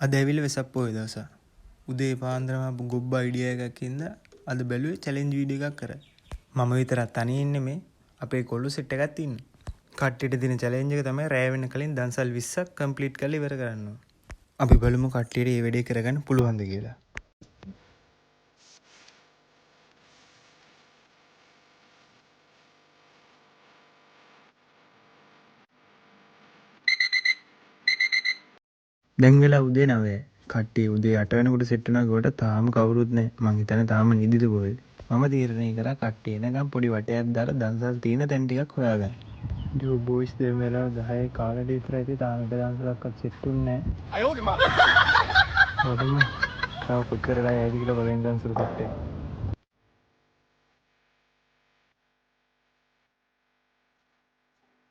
අද ඇවිල්ලා වෙසක් පොයේ දවස. උදේ පාන්දරම ආපු ගොබ්බ අයිඩියා එකකින්ද අද බැලුවේ චැලෙන්ජ් වීඩියෝ එකක් කරා. මම විතරක් තනියෙන් ඉන්නේ මේ අපේ කොල්ලෝ සෙට් එකක් ඉන්නේ. කට්ටියට දෙන චැලෙන්ජ් එක තමයි රෑ වෙන්න කලින් දන්සල් 20ක් කම්ප්ලීට් කරලා ඉවර කරන්න ඕන. අපි බලමු කට්ටියට මේ වැඩේ කරගන්න පුළුවන්ද කියලා. දැන් වෙලා උදේ 9. කට්ටිය උදේ 8 වෙනකොට සෙට් වෙනවා ගොඩට තාම කවුරුත් නැහැ. මං හිතන්නේ තාම නිදිද කොහෙද. මම තීරණය කරා කට්ටිය එනකම් පොඩි වටයක් දාලා දන්සල් තියෙන තැන් ටිකක් හොයාගන්න. ඩෝ බොයිස් දැන් වෙලා 10 කාලෙට විතර ඇති තාම එක දන්සලක්වත් සෙට් වෙන්නේ නැහැ. අයෝගේ මා. ඔතන තව කොච්චර වෙලා යයිද කියලා බලෙන් දන්සල් සෙට් වෙනවා.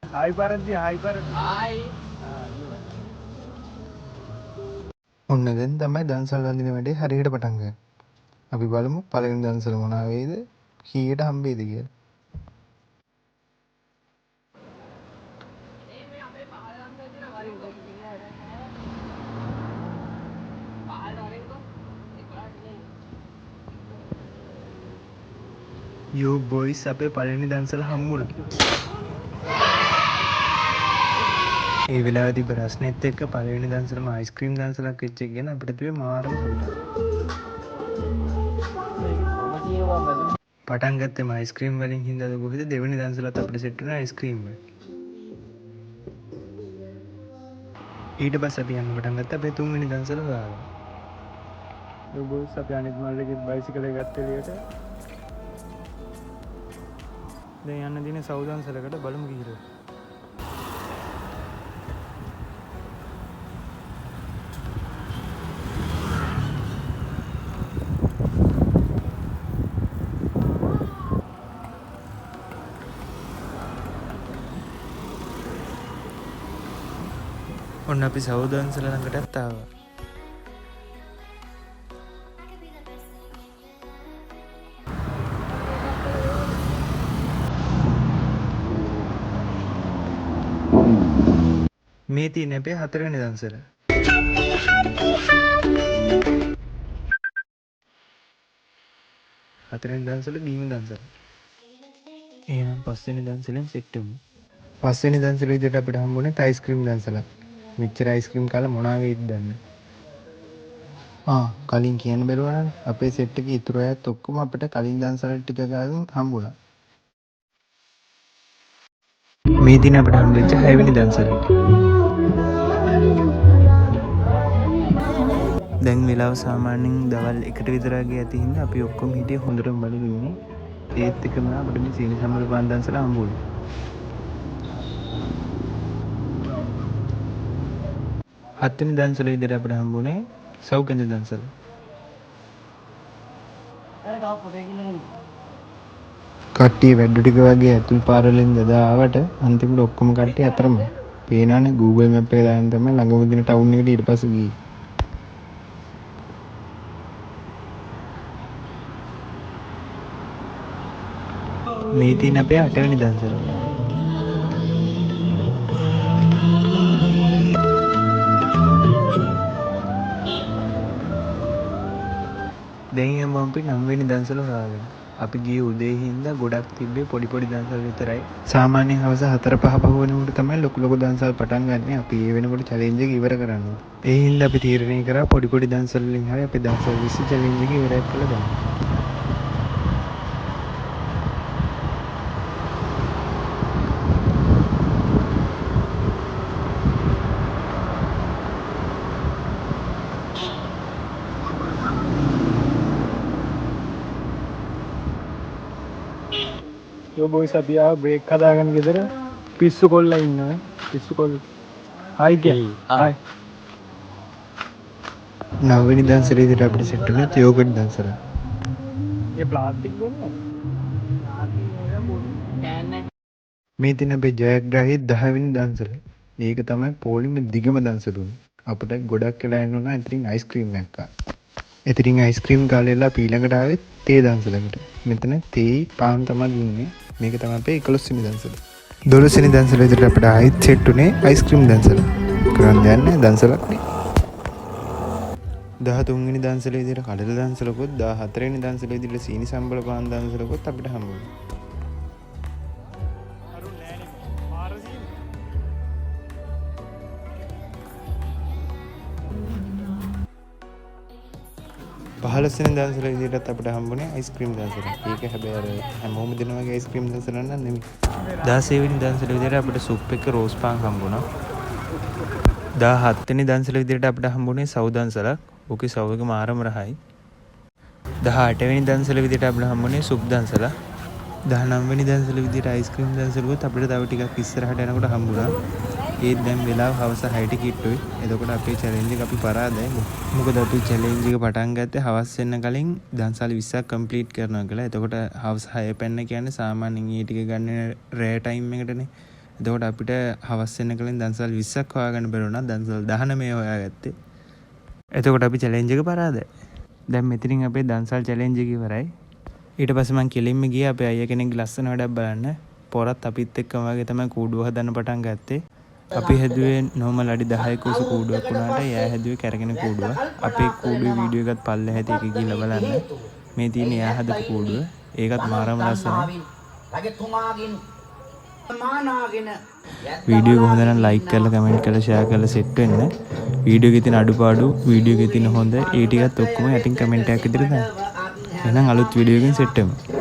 හායි පාරද්දී හායි පාරද්දී. හායි. ඔන්න දැන් තමයි දන්සල් වඳින වැඩේ හරියට පටන් ගන්න. අපි බලමු පළවෙනි දන්සල මොනවා වේද කීයට හම්බෙයිද කියලා. යෝ බොයිස් අපේ පළවෙනි දන්සල හම්බුණා. ඒ වෙලාවේදී ප්‍රශ්නෙත් එක්ක පළවෙනි දන්සලම අයිස්ක්‍රීම් දන්සලක් වෙච්ච එක ගැන අපිට තිබේ මාරම පටන් ගත්තේම අයිස්ක්‍රීම් වලින් හින්දාද කොහෙද දෙවෙනි දන්සලත් අපිට සෙට් වුණා අයිස්ක්‍රීම් වලින්. ඊට පස්සේ අපි යන්න පටන් ගත්තා අපේ තුන්වෙනි දන්සල හොයාගන්න. ඒ බොයිස් අපි අනිත් මල්ලගේ බයිසිකල් එක ගත්ත එළියට. දැන් යන්න දිනේ සව් දන්සලකට බලමු කීරෝ. ඔන්න අපි සෞදන්සල ළඟටත් ආවා. මේ තියෙන අපේ හතරවෙනි දන්සල. හතරවෙනි දන්සල දීම දන්සල. එහෙනම් පස්වෙනි දන්සලෙන් සෙට් වෙමු. පස්වෙනි දන්සල විදිහට අපිට හම්බුනේ අයිස්ක්‍රීම් දන්සලක්. මෙච්චර අයිස්ක්‍රීම් කාලා මොනවා වෙයිද දන්නේ. කලින් කියන්න බැලුවානේ අපේ සෙට් එකේ ඉතුරු අයත් ඔක්කොම අපිට කලින් දන්සල ටික ගාලා හම්බුණා. මේ දින අපිට හම්බෙච්ච 6 වෙනි දන්සල. දැන් වෙලාව සාමාන්‍යයෙන් දවල් 1ට විතර වගේ ඇති හින්දා අපි ඔක්කොම හිටියේ හොඳටම බලලා ඉන්නේ. ඒත් එකම අපිට මේ සීනි සම්මල පාන් දන්සල හම්බුනේ. හත්වෙනි දන්සල විදිහට අපිට හම්බුනේ සෞකන්ද දන්සල. කට්ටිය වැඩ ටික වගේ ඇතුල් පාරවලින් දදා ආවට අන්තිමට ඔක්කොම කට්ටිය අතරම පේනානේ Google Map එකේ දාන්න තමයි ළඟම දින ටවුන් එකට ඊට පස්සේ ගියේ. මේ තියෙන අපේ 8 වෙනි දන්සල. දැන් යමු අපි 9 වෙනි දන්සල හොයාගෙන. අපි ගියේ උදේ හින්දා ගොඩක් තිබ්බේ පොඩි පොඩි දන්සල් විතරයි. සාමාන්‍යයෙන් හවස 4-5 වෙනකොට තමයි ලොකු ලොකු දන්සල් පටන් ගන්න. අපි ඒ වෙනකොට චැලෙන්ජ් එක ඉවර කරනවා. ඒ හින්දා අපි තීරණය කරා පොඩි පොඩි දන්සල් වලින් හරි අපි දන්සල් 20 චැලෙන්ජ් එක ඉවරයක් කළා දාන්න. යෝ බොයිස් අපි ආව බ්‍රේක් හදාගෙන ගෙදර පිස්සු කොල්ලා ඉන්නවා. පිස්සු කොල්ල. හායි කිය. හායි. නවවෙනි දන්සලේ ඉදිරියට අපිට සෙට් වෙන යෝගට් දන්සල. ඒ ප්ලාස්ටික් ගොන්නේ. මේ දින අපේ ජයග්‍රාහී 10 වෙනි දන්සල. මේක තමයි පොලිම දිගම දන්සල උනේ. අපිට ගොඩක් වෙලා යන්න උනා ඉතින් අයිස්ක්‍රීම් එකක් ගන්න. ඉතින් අයිස්ක්‍රීම් කාලේලා ඊළඟට ආවෙත් තේ දන්සලකට. මෙතන තේ පාන් තමයි දුන්නේ. මේක තමයි අපේ 11 වෙනි දන්සල. 12 වෙනි දන්සල විදිහට අපිට ආයිත් සෙට් උනේ අයිස්ක්‍රීම් දන්සල. කරන් යන්නේ දන්සලක් නේ. 13 වෙනි දන්සල විදිහට කඩල දන්සලකුත් 14 වෙනි දන්සල විදිහට සීනි සම්බල පාන් දන්සලකුත් අපිට හම්බ වෙනවා. පහළොස්වෙනි දන්සල විදිහටත් අපිට හම්බුනේ අයිස්ක්‍රීම් දන්සල. ඒක හැබැයි අර හැමෝම දෙන වගේ අයිස්ක්‍රීම් දන්සල නම් නෙමෙයි. 16 වෙනි දන්සල විදිහට අපිට සුප් එක රෝස් පාන් හම්බුණා. 17 වෙනි දන්සල විදිහට අපිට හම්බුනේ සව් දන්සලක්. ඕකේ සව් එක මාරම රහයි. 18 වෙනි දන්සල විදිහට අපිට හම්බුනේ සුප් දන්සල. 19 වෙනි දන්සල විදිහට අයිස්ක්‍රීම් දන්සලකුත් අපිට තව ටිකක් ඉස්සරහට යනකොට හම්බුණා. ඒත් දැන් වෙලාව හවස 6ට කිට්ටුයි. එතකොට අපේ චැලෙන්ජ් එක අපි පරාදයි. මොකද අපි චැලෙන්ජ් එක පටන් ගත්තේ හවස් වෙන්න කලින් දන්සල් 20ක් කම්ප්ලීට් කරනවා කියලා. එතකොට හවස් 6 පැන්න කියන්නේ සාමාන්‍යයෙන් ඊ ටික ගන්න රෑ ටයිම් එකටනේ. එතකොට අපිට හවස් වෙන්න කලින් දන්සල් 20ක් හොයාගන්න බැරි වුණා. දන්සල් 19 හොයාගත්තේ. එතකොට අපි චැලෙන්ජ් එක පරාදයි. දැන් මෙතනින් අපේ දන්සල් චැලෙන්ජ් එක ඉවරයි. ඊට පස්සේ මං කෙලින්ම ගියා අපේ අයියා කෙනෙක්ගේ ලස්සන වැඩක් බලන්න. පොරත් අපිත් එක්කම වගේ තමයි කූඩුව හදන්න පටන් ගත්තේ. අපි හැදුවේ නෝමල් අඩි 10ක උස කූඩුවක් වුණාට එයා හැදුවේ කැරගෙන කූඩුවක්. අපේ කූඩුවේ වීඩියෝ එකත් පල්ලෙහාට එක ගිහලා බලන්න. මේ තියෙන එයා හදපු කූඩුව. ඒකත් මාරම ලස්සනයි. වීඩියෝ එක හොඳ නම් ලයික් කරලා කමෙන්ට් කරලා ෂෙයා කරලා සෙට් වෙන්න. වීඩියෝ එකේ තියෙන අඩුපාඩු, වීඩියෝ එකේ තියෙන හොඳ ඒ ටිකත් ඔක්කොම යටින් කමෙන්ට් එකක් විදිහට දාන්න. එහෙනම් අලුත් වීඩියෝ එකකින් සෙට් වෙමු.